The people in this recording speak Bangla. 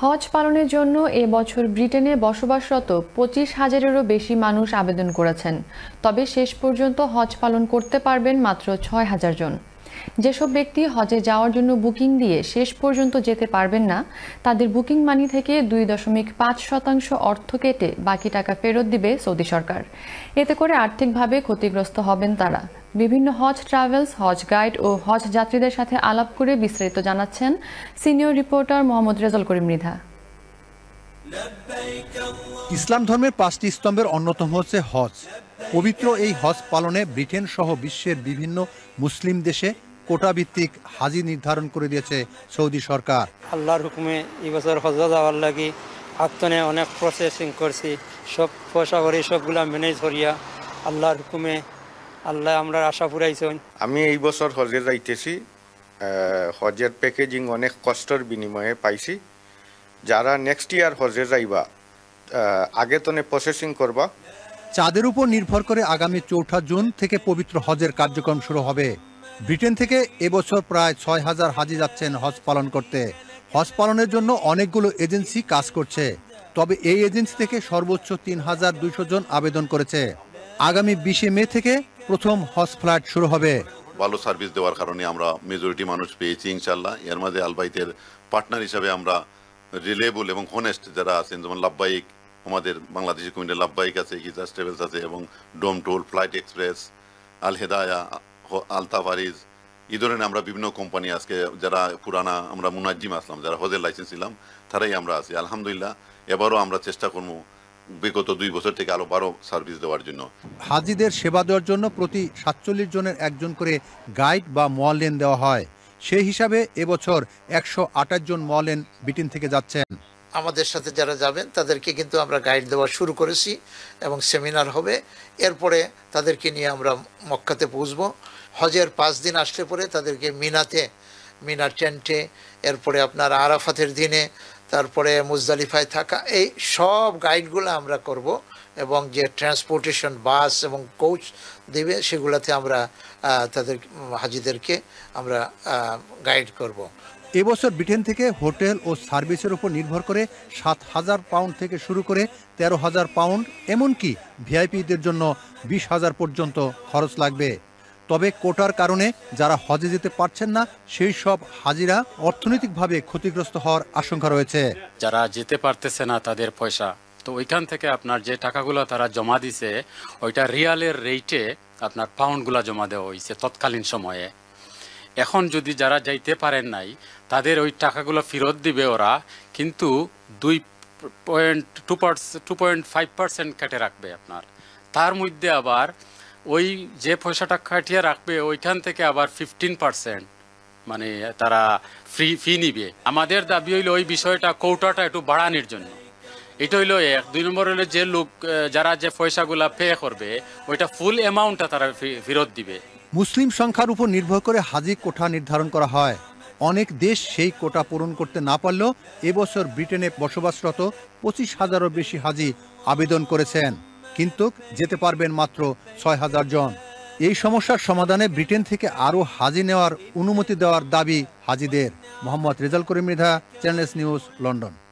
হজ পালনের জন্য এ বছর ব্রিটেনে বসবাসরত ২৫,০০০-এরও বেশি মানুষ আবেদন করেছেন। তবে শেষ পর্যন্ত হজ পালন করতে পারবেন মাত্র ৬,০০০ জন। যেসব ব্যক্তি হজে যাওয়ার জন্য বুকিং দিয়ে শেষ পর্যন্ত যেতে পারবেন না, তাদের বুকিং মানি থেকে ২.৫% অর্থ কেটে বাকি টাকা ফেরত দিবে সৌদি সরকার। এতে করে আর্থিকভাবে ক্ষতিগ্রস্ত হবেন তারা। বিভিন্ন হজ ট্রাভেলস, হজ গাইড ও হজ যাত্রীদের সাথে আলাপ করে বিস্তারিত জানাচ্ছেন সিনিয়র রিপোর্টার মোহাম্মদ রেজাল করিম মৃধা। ইসলাম ধর্মের ৫টি স্তম্ভের অন্যতম হচ্ছে হজ। পবিত্র এই হজ পালনে ব্রিটেন সহ বিশ্বের বিভিন্ন মুসলিম দেশে কোটাভিত্তিক হাজি নির্ধারণ করে দিয়েছে সৌদি সরকার। আল্লাহর হুকুমে এই বছর হজ যাওয়ার লাগি আক্তনে অনেক প্রসেসিং করছি, সব পয়সা করি সবগুলা ম্যানেজ করিয়া আল্লাহর হুকুমে আল্লাহ আমরা আশা পুরাইছেন। আমি এই বছর হজে যাইতেছি। হজের প্যাকেজিং অনেক কষ্টের বিনিময়ে পাইছি। যারা নেক্সট ইয়ার হজে যাইবা আগে তনে প্রসেসিং করবা। চাঁদের উপর নির্ভর করে আগামী ৪ঠা জুন থেকে পবিত্র হজের কার্যক্রম শুরু হবে। ব্রিটেন থেকে এবছর প্রায় ৬,০০০ হাজি যাচ্ছেন হজ পালন করতে। হজ পালনের জন্য অনেকগুলো এজেন্সি কাজ করছে, তবে এই এজেন্সি থেকে সর্বোচ্চ ৩,২০০ জন আবেদন করেছে। আগামী ২০ মে থেকে প্রথম হজ ফ্লাইট শুরু হবে। ভালো সার্ভিস দেওয়ার কারণে আমরা মেজরিটি মানুষ পেয়েছি ইনশাল্লাহ। এর মাঝে আলবাইতের পার্টনার হিসাবে আমরা রিলেবল এবং হনেস্ট যারা আছেন, যেমন লাভবাহিক, আমাদের বাংলাদেশি কমিউনিটি লাভবাহিক আছে, হিজাজ ট্রাভেলস আছে, এবং ডোম টোল, ফ্লাইট এক্সপ্রেস, আল হেদায়া, আলতাফারিজ, এই ধরনের আমরা বিভিন্ন কোম্পানি আজকে যারা পুরানা আমরা মুনাজ্জিম আসলাম, যারা হজের লাইসেন্স ছিলাম, তারাই আমরা আছি। আলহামদুলিল্লাহ এবারও আমরা চেষ্টা করবো বিগত ২ বছর থেকে আরো ১২ সার্ভিস দেওয়ার জন্য। হাজিদের সেবা দেওয়ার জন্য প্রতি ৪৭ জনের একজন করে গাইড বা মোয়াল্লেন দেওয়া হয়। সেই হিসাবে এবছর ১২৮ জন মোয়াল্লেন ব্রিটেন থেকে যাচ্ছেন। আমাদের সাথে যারা যাবেন তাদেরকে কিন্তু আমরা গাইড দেওয়া শুরু করেছি এবং সেমিনার হবে। এরপরে তাদেরকে নিয়ে আমরা মক্কাতে পৌঁছবো। হজের ৫ দিন আসলে পরে তাদেরকে মিনার টেন্টে, এরপরে আপনার আরাফাতের দিনে, তারপরে মুজদালিফায় থাকা, এই সব গাইডগুলো আমরা করব এবং যে ট্রান্সপোর্টেশন বাস এবং কোচ দেবে সেগুলোতে আমরা তাদের হাজিদেরকে আমরা গাইড করব। এবছর ব্রিটেন থেকে হোটেল ও সার্ভিসের উপর নির্ভর করে ৭,০০০ পাউন্ড থেকে শুরু করে ১৩,০০০ পাউন্ড, এমনকি ভিআইপিদের জন্য ২০,০০০ পর্যন্ত খরচ লাগবে। তবে কোটার কারণে যারা হজে যেতে পারছেন না, সেই সব হাজিরা অর্থনৈতিকভাবে ক্ষতিগ্রস্ত হওয়ার আশঙ্কা রয়েছে। যারা যেতে পারতেছে না তাদের পয়সা, তো ওইখান থেকে আপনার যে টাকাগুলো তারা জমা দিছে, ওইটা রিয়ালের রেটে আপনার পাউন্ডগুলা জমা দেওয়া হয়েছে তৎকালীন সময়ে। এখন যদি যারা যাইতে পারেন নাই, তাদের ওই টাকাগুলো ফেরত দিবে ওরা, কিন্তু 2.5% কেটে রাখবে আপনার। তার মধ্যে আবার ওই যে পয়সাটা কাটিয়ে রাখবে ওইখান থেকে আবার 15% মানে তারা ফি নিবে। আমাদের দাবি হইলো ওই বিষয়টা, কোটাটা একটু বাড়ানোর জন্য। এটা হইলো ১। ২ নম্বর হইলো যে লোক যারা যে পয়সাগুলা পে করবে ওইটা ফুল অ্যামাউন্টটা তারা ফেরত দিবে। মুসলিম সংখ্যার উপর নির্ভর করে হাজি কোটা নির্ধারণ করা হয়। অনেক দেশ সেই কোটা পূরণ করতে না পারলেও এবছর ব্রিটেনে বসবাসরত ২৫,০০০-এরও বেশি হাজি আবেদন করেছেন, কিন্তু যেতে পারবেন মাত্র ৬,০০০ জন। এই সমস্যার সমাধানে ব্রিটেন থেকে আরও হাজি নেওয়ার অনুমতি দেওয়ার দাবি হাজিদের। Mohammad Rezaul Karim Mridha, channel news, London.